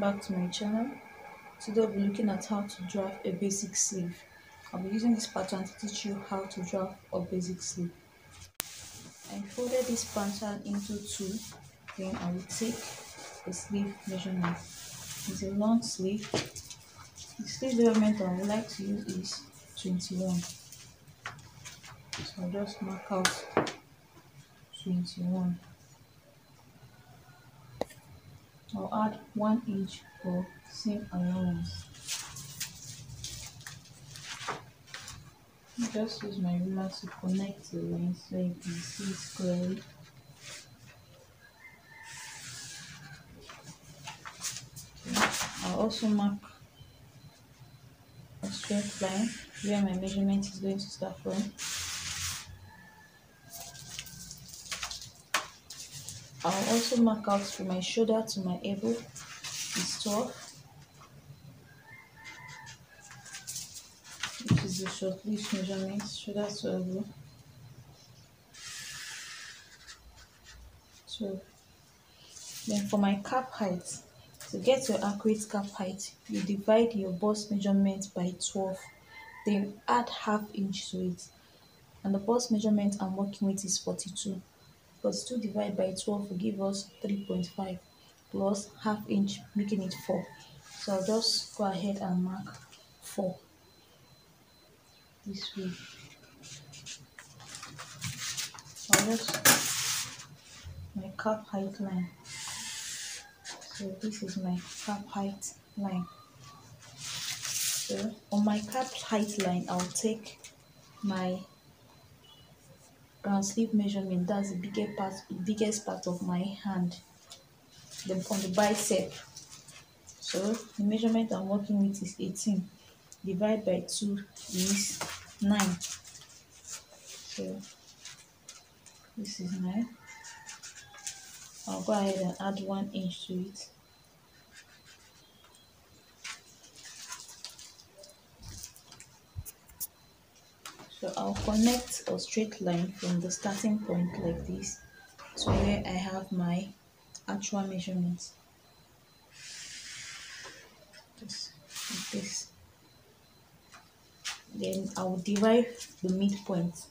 back to my channel. Today I'll be looking at how to draft a basic sleeve. I'll be using this pattern to teach you how to draft a basic sleeve. I folded this pattern into two, then I will take the sleeve measurement. It's a long sleeve. The sleeve measurement I would like to use is 21. So I'll just mark out 21. I'll add 1 inch for seam allowance. Just use my ruler to connect the lines so you can see it clearly. I'll also mark a straight line where my measurement is going to start from. I'll also mark out from my shoulder to my elbow is 12, which is the short sleeve measurement, shoulder to elbow. 12. Then for my cap height, to get your accurate cap height, you divide your bust measurement by 12, then add half inch to it. And the bust measurement I'm working with is 42. 42 divided by 12 will give us 3.5 plus half inch, making it 4. So I'll just go ahead and mark 4 this way. I'll just my cap height line. So this is my cap height line. So on my cap height line, I'll take my ground sleeve measurement. That's the biggest part of my hand, on the bicep. So the measurement I'm working with is 18. Divide by 2 is 9. So this is 9. I'll go ahead and add 1 inch to it. So I'll connect a straight line from the starting point like this to where I have my actual measurement. Just like this. Then I will derive the midpoint.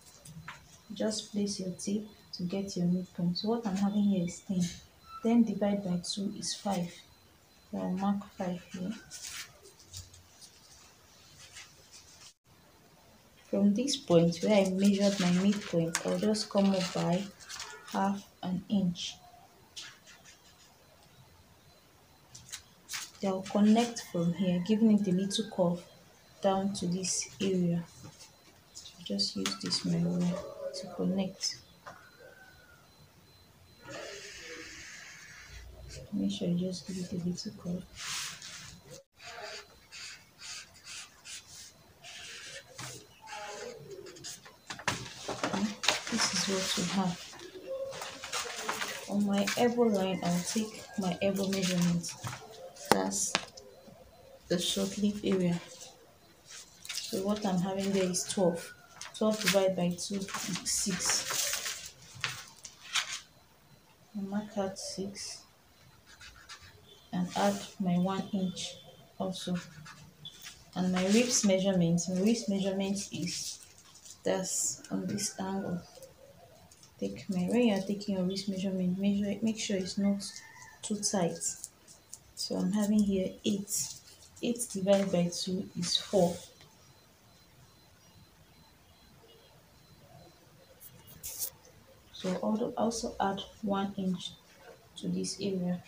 Just place your tape to get your midpoint. So what I'm having here is 10. 10 divided by 2 is 5. So I'll mark 5 here. From this point where I measured my midpoint, I'll just come up by half an inch. They'll connect from here, giving it a little curve down to this area. So just use this my ruler to connect. Make sure you just give it a little curve. Okay, this is what we have. On my elbow line, I'll take my elbow measurement. That's the short sleeve area. So what I'm having there is 12. 12 divided by 2 is 6. I mark out 6 and add my 1 inch also. And my ribs measurement is that's on this angle. When you're taking your wrist measurement, make sure it's not too tight. So I'm having here 8. 8 divided by 2 is 4. So I'll also add 1 inch to this area.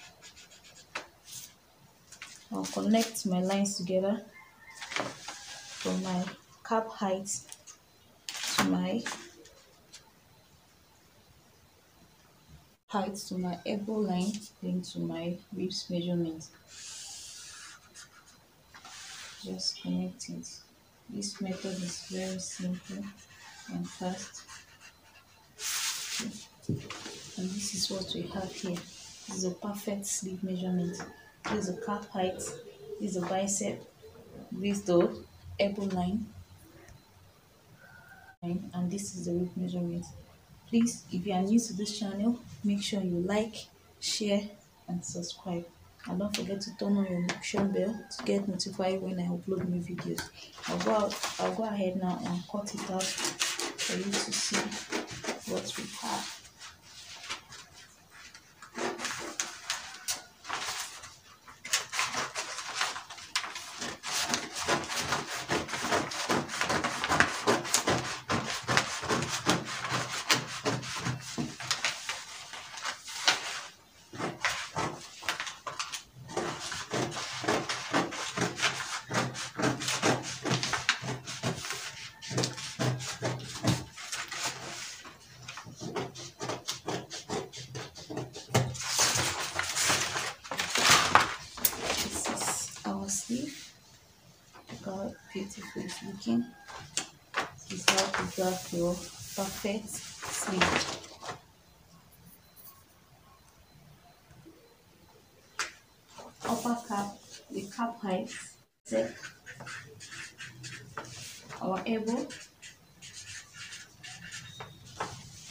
I'll connect my lines together from my cap height to my elbow line, then to my ribs measurement. Just connect it. This method is very simple and fast. And this is what we have here. This is a perfect sleeve measurement. This is the cap height, this is the bicep, this is the elbow line, and this is the rib measurement. Please, if you are new to this channel, make sure you like, share, and subscribe. and don't forget to turn on your notification bell to get notified when I upload new videos. I'll go ahead now and cut it out for you to see what we have. This is our sleeve. Look how beautiful it's looking. This is how to draft your perfect sleeve. Upper cap, the cap height, set our elbow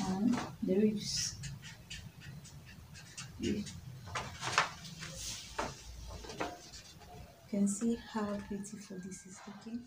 and the ribs. You can see how beautiful this is looking.